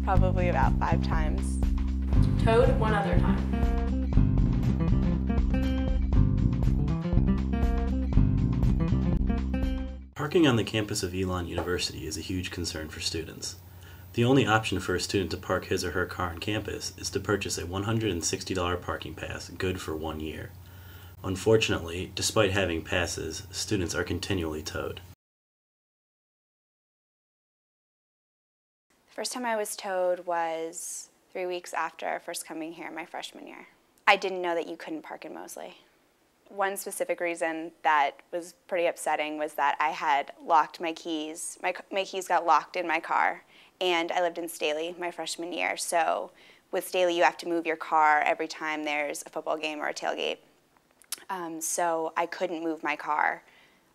Probably about 5 times. Towed one other time. Parking on the campus of Elon University is a huge concern for students. The only option for a student to park his or her car on campus is to purchase a $160 parking pass, good for 1 year. Unfortunately, despite having passes, students are continually towed. The first time I was towed was 3 weeks after first coming here my freshman year. I didn't know that you couldn't park in Mosley. One specific reason that was pretty upsetting was that I had locked my keys. My keys got locked in my car, and I lived in Staley my freshman year. So with Staley, you have to move your car every time there's a football game or a tailgate. So I couldn't move my car,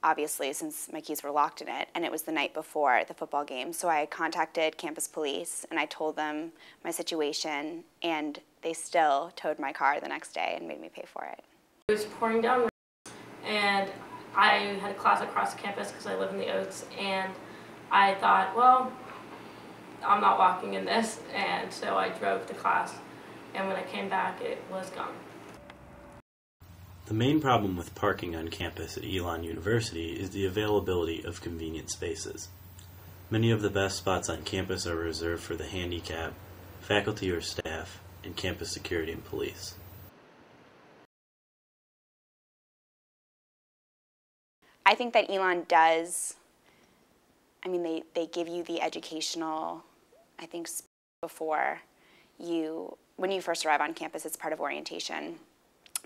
obviously, since my keys were locked in it, and it was the night before the football game. So I contacted campus police, and I told them my situation, and they still towed my car the next day and made me pay for it. It was pouring down rain, and I had a class across the campus because I live in the Oaks, and I thought, well, I'm not walking in this, and so I drove to class, and when I came back, it was gone. The main problem with parking on campus at Elon University is the availability of convenient spaces. Many of the best spots on campus are reserved for the handicapped, faculty or staff, and campus security and police. I think that Elon does, they give you the educational, before when you first arrive on campus, it's part of orientation.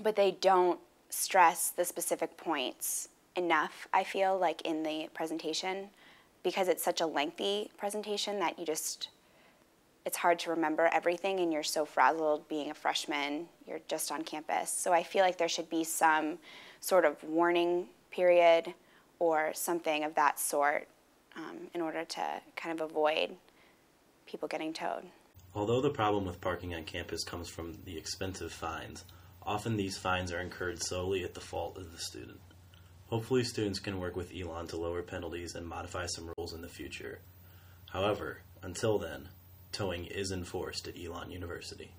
But they don't stress the specific points enough, I feel, like in the presentation, because it's such a lengthy presentation that it's hard to remember everything, and you're so frazzled being a freshman, you're just on campus. So I feel like there should be some sort of warning period or something of that sort in order to kind of avoid people getting towed. Although the problem with parking on campus comes from the expensive fines, often these fines are incurred solely at the fault of the student. Hopefully students can work with Elon to lower penalties and modify some rules in the future. However, until then, towing is enforced at Elon University.